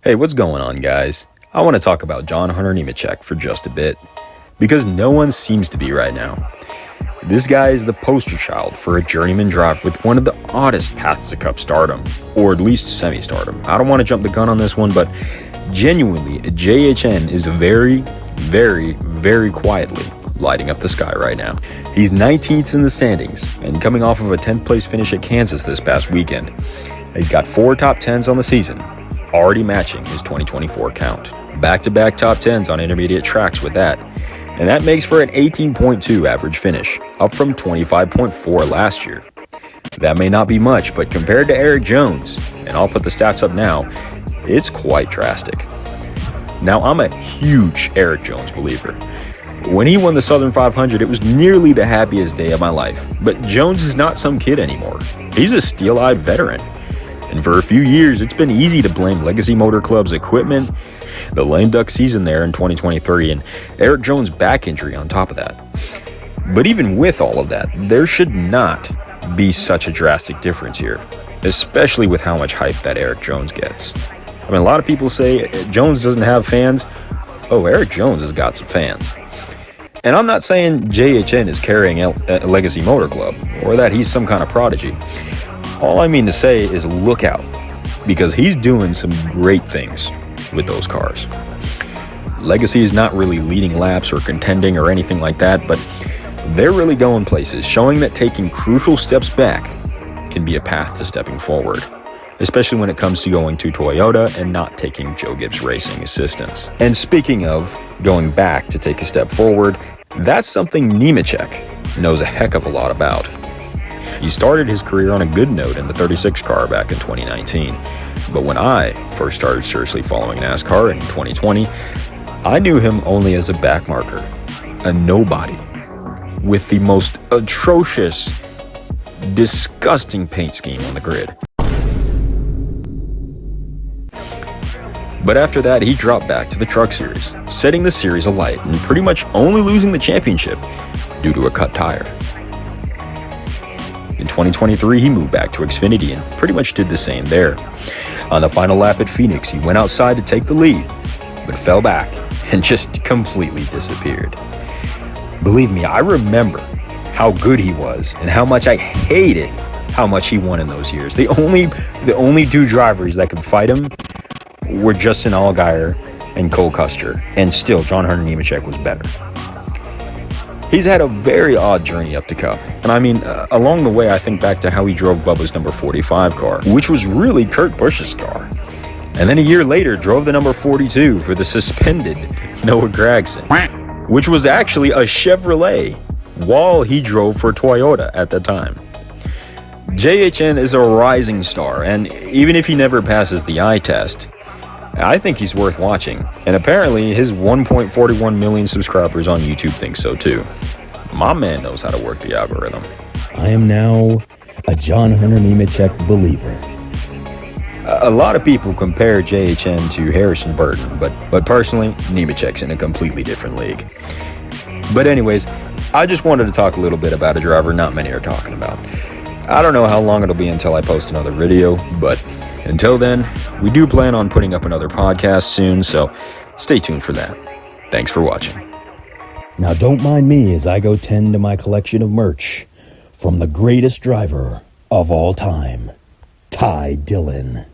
Hey, what's going on, guys? I want to talk about John Hunter Nemechek for just a bit, because no one seems to be right now. This guy is the poster child for a journeyman driver with one of the oddest paths to cup stardom, or at least semi-stardom. I don't want to jump the gun on this one, but genuinely, JHN is very quietly lighting up the sky right now. He's 19th in the standings, and coming off of a 10th place finish at Kansas this past weekend. He's got 4 top 10s on the season, already matching his 2024 count. Back-to-back top 10s on intermediate tracks with that. And that makes for an 18.2 average finish, up from 25.4 last year. That may not be much, but compared to Erik Jones, and I'll put the stats up now, it's quite drastic. Now, I'm a huge Erik Jones believer. When he won the Southern 500, it was nearly the happiest day of my life. But Jones is not some kid anymore. He's a steel-eyed veteran. And for a few years, it's been easy to blame Legacy Motor Club's equipment, the lame duck season there in 2023, and Erik Jones' back injury on top of that. But even with all of that, there should not be such a drastic difference here, especially with how much hype that Erik Jones gets. I mean, a lot of people say Jones doesn't have fans. Oh, Erik Jones has got some fans. And I'm not saying JHN is carrying a Legacy Motor Club, or that he's some kind of prodigy. All I mean to say is look out, because he's doing some great things with those cars. Legacy is not really leading laps or contending or anything like that, but they're really going places, showing that taking crucial steps back can be a path to stepping forward, especially when it comes to going to Toyota and not taking Joe Gibbs Racing assistance. And speaking of going back to take a step forward, that's something Nemechek knows a heck of a lot about. He started his career on a good note in the 36 car back in 2019. But when I first started seriously following NASCAR in 2020, I knew him only as a backmarker, a nobody, with the most atrocious, disgusting paint scheme on the grid. But after that, he dropped back to the Truck Series, setting the series alight and pretty much only losing the championship due to a cut tire. In 2023, he moved back to Xfinity and pretty much did the same there. On the final lap at Phoenix, he went outside to take the lead, but fell back and just completely disappeared. Believe me, I remember how good he was and how much I hated how much he won in those years. The only 2 drivers that could fight him were Justin Allgaier and Cole Custer, and still John Hunter Nemechek was better. He's had a very odd journey up to Cup, and I mean, along the way I think back to how he drove Bubba's number 45 car, which was really Kurt Busch's car, and then a year later drove the number 42 for the suspended Noah Gragson, which was actually a Chevrolet while he drove for Toyota at the time. JHN is a rising star, and even if he never passes the eye test, I think he's worth watching, and apparently his 1.41 million subscribers on YouTube think so too. My man knows how to work the algorithm. I am now a John Hunter Nemechek believer. A lot of people compare JHN to Harrison Burton, but personally, Nemechek's in a completely different league. But anyways, I just wanted to talk a little bit about a driver not many are talking about. I don't know how long it'll be until I post another video, but until then, we do plan on putting up another podcast soon, so stay tuned for that. Thanks for watching. Now don't mind me as I go tend to my collection of merch from the greatest driver of all time, Ty Dillon.